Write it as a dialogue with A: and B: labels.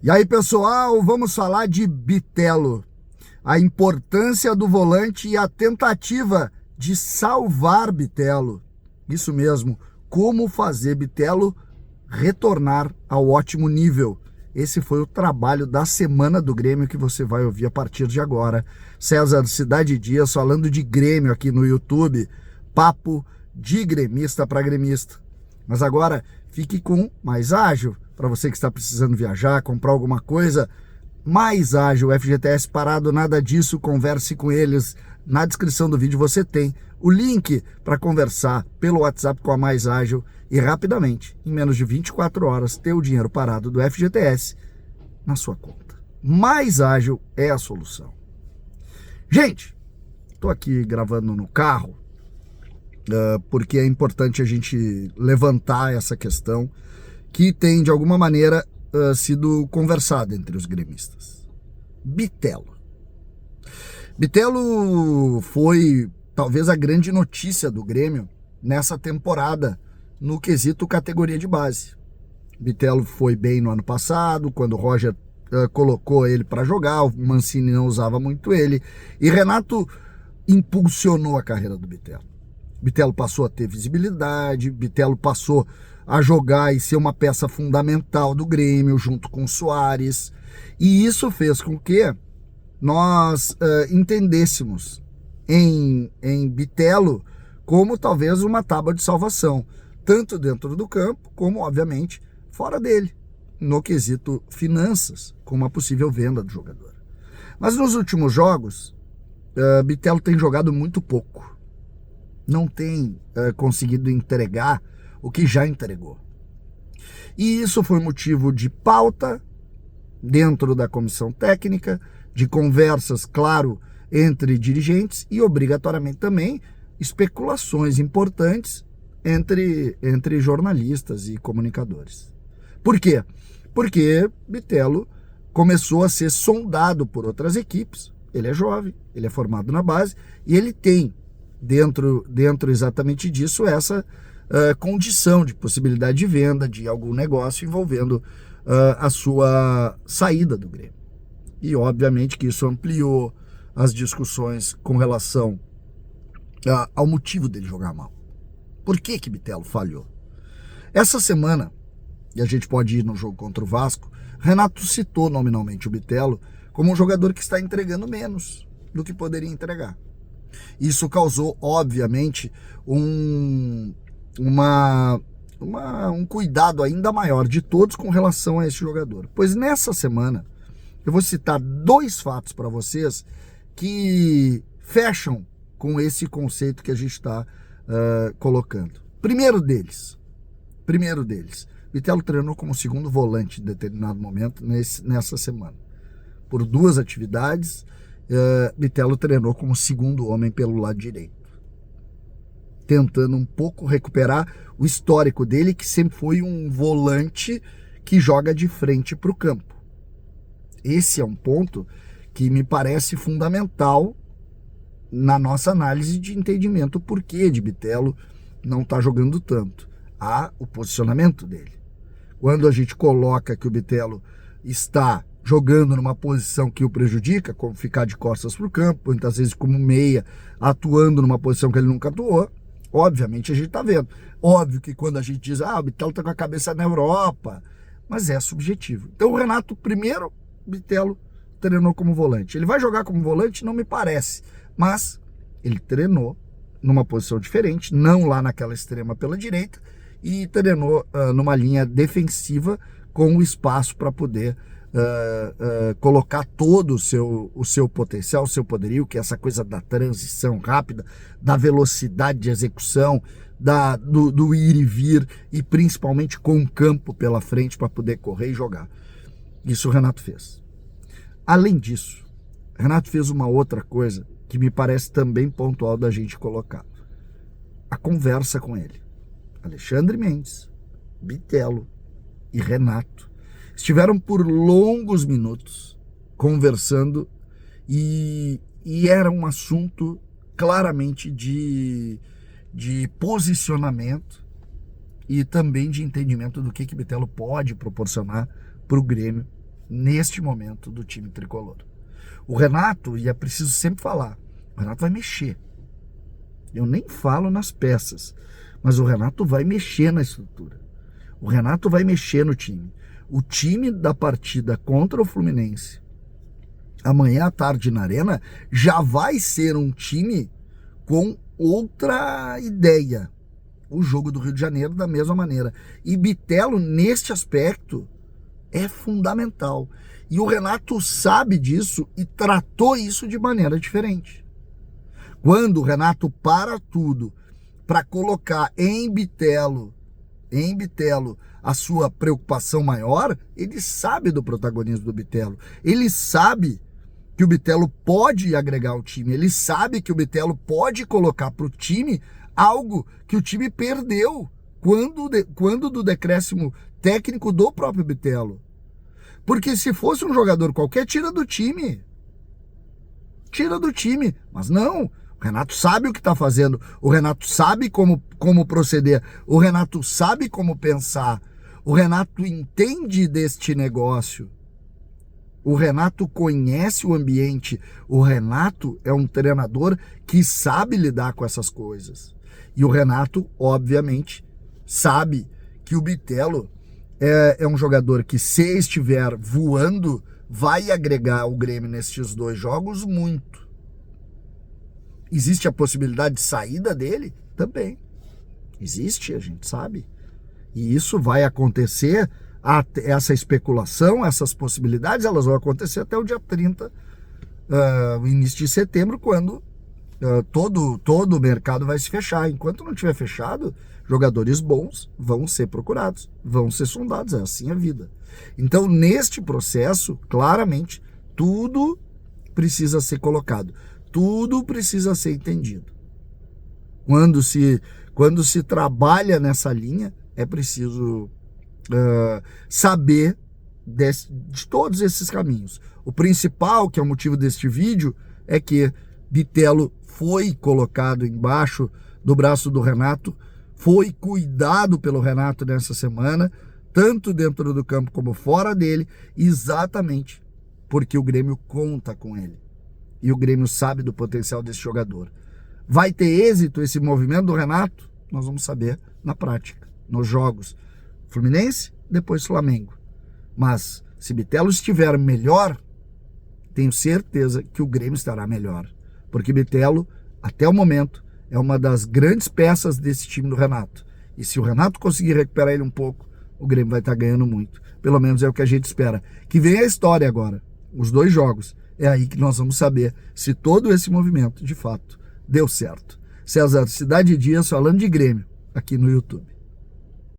A: E aí, pessoal, vamos falar de Bitelo, a importância do volante e a tentativa de salvar Bitelo. Isso mesmo, como fazer Bitelo retornar ao ótimo nível. Esse foi o trabalho da semana do Grêmio que você vai ouvir a partir de agora. César Cidade Dias falando de Grêmio aqui no YouTube, papo de gremista para gremista. Mas agora fique com Mais Ágil, para você que está precisando viajar, comprar alguma coisa. Mais Ágil, FGTS parado, nada disso, converse com eles. Na descrição do vídeo você tem o link para conversar pelo WhatsApp com a Mais Ágil e rapidamente, em menos de 24 horas, ter o dinheiro parado do FGTS na sua conta. Mais Ágil é a solução. Gente, estou aqui gravando no carro, porque é importante a gente levantar essa questão que tem, de alguma maneira, sido conversada entre os gremistas. Bitelo. Bitelo foi talvez a grande notícia do Grêmio nessa temporada no quesito categoria de base. Bitelo foi bem no ano passado, quando o Roger colocou ele para jogar, o Mancini não usava muito ele, e Renato impulsionou a carreira do Bitelo. Bitelo passou a ter visibilidade, Bitelo passou a jogar e ser uma peça fundamental do Grêmio, junto com o Soares, e isso fez com que nós entendêssemos em Bitelo como talvez uma tábua de salvação, tanto dentro do campo, como, obviamente, fora dele, no quesito finanças, com uma possível venda do jogador. Mas nos últimos jogos, Bitelo tem jogado muito pouco. Não tem conseguido entregar o que já entregou. E isso foi motivo de pauta dentro da comissão técnica, de conversas, claro, entre dirigentes e, obrigatoriamente também, especulações importantes entre jornalistas e comunicadores. Por quê? Porque Bitelo começou a ser sondado por outras equipes. Ele é jovem, ele é formado na base e ele tem, dentro exatamente disso, essa condição de possibilidade de venda de algum negócio envolvendo a sua saída do Grêmio. E obviamente que isso ampliou as discussões com relação ao motivo dele jogar mal. Por que Bitelo falhou? Essa semana, e a gente pode ir no jogo contra o Vasco, Renato citou nominalmente o Bitelo como um jogador que está entregando menos do que poderia entregar. Isso causou, obviamente, um cuidado ainda maior de todos com relação a esse jogador. Pois nessa semana, eu vou citar dois fatos para vocês que fecham com esse conceito que a gente está colocando. Primeiro deles, Bitelo treinou como segundo volante em determinado momento nessa semana. Por duas atividades, Bitelo treinou como segundo homem pelo lado direito, tentando um pouco recuperar o histórico dele, que sempre foi um volante que joga de frente para o campo. Esse é um ponto que me parece fundamental na nossa análise de entendimento por que de Bitelo não está jogando tanto. Há o posicionamento dele. Quando a gente coloca que o Bitelo está jogando numa posição que o prejudica, como ficar de costas para o campo, muitas vezes como meia, atuando numa posição que ele nunca atuou, obviamente a gente está vendo. Óbvio que quando a gente diz, o Bitelo está com a cabeça na Europa, mas é subjetivo. Então o Renato, primeiro, Bitelo treinou como volante. Ele vai jogar como volante? Não me parece, mas ele treinou numa posição diferente, não lá naquela extrema pela direita, e treinou numa linha defensiva com o espaço para poder colocar todo o seu potencial, o seu poderio, que é essa coisa da transição rápida, da velocidade de execução, do ir e vir, e principalmente com o campo pela frente para poder correr e jogar. Isso o Renato fez. Além disso, Renato fez uma outra coisa que me parece também pontual da gente colocar. A conversa com ele. Alexandre Mendes, Bitelo e Renato estiveram por longos minutos conversando e era um assunto claramente de posicionamento e também de entendimento do que Bitelo pode proporcionar para o Grêmio neste momento do time tricolor. O Renato, e é preciso sempre falar, o Renato vai mexer. Eu nem falo nas peças, mas o Renato vai mexer na estrutura. O Renato vai mexer no time. O time da partida contra o Fluminense, amanhã à tarde na Arena, já vai ser um time com outra ideia. O jogo do Rio de Janeiro da mesma maneira. E Bitelo, neste aspecto, é fundamental. E o Renato sabe disso e tratou isso de maneira diferente. Quando o Renato para tudo para colocar em Bitelo a sua preocupação maior, ele sabe do protagonismo do Bitelo. Ele sabe que o Bitelo pode agregar ao time. Ele sabe que o Bitelo pode colocar para o time algo que o time perdeu quando do decréscimo técnico do próprio Bitelo. Porque se fosse um jogador qualquer, tira do time. Mas não, o Renato sabe o que está fazendo, o Renato sabe como proceder, o Renato sabe como pensar, o Renato entende deste negócio, o Renato conhece o ambiente, o Renato é um treinador que sabe lidar com essas coisas. E o Renato, obviamente, sabe que o Bitelo é um jogador que, se estiver voando, vai agregar o Grêmio nestes 2 jogos muito. Existe a possibilidade de saída dele? Também. Existe, a gente sabe. E isso vai acontecer, essa especulação, essas possibilidades, elas vão acontecer até o dia 30, o início de setembro, quando todo o mercado vai se fechar. Enquanto não tiver fechado, jogadores bons vão ser procurados, vão ser sondados, é assim a vida. Então, neste processo, claramente, tudo precisa ser colocado, tudo precisa ser entendido. Quando se trabalha nessa linha, é preciso saber de todos esses caminhos. O principal, que é o motivo deste vídeo, é que Bitelo foi colocado embaixo do braço do Renato, foi cuidado pelo Renato nessa semana, tanto dentro do campo como fora dele, exatamente porque o Grêmio conta com ele. E o Grêmio sabe do potencial desse jogador. Vai ter êxito esse movimento do Renato? Nós vamos saber na prática, nos jogos. Fluminense, depois Flamengo. Mas se Bitelo estiver melhor, tenho certeza que o Grêmio estará melhor. Porque Bitelo, até o momento, é uma das grandes peças desse time do Renato. E se o Renato conseguir recuperar ele um pouco, o Grêmio vai estar ganhando muito. Pelo menos é o que a gente espera. Que venha a história agora, os 2 jogos. É aí que nós vamos saber se todo esse movimento, de fato, deu certo. César Cidade Dias falando de Grêmio, aqui no YouTube.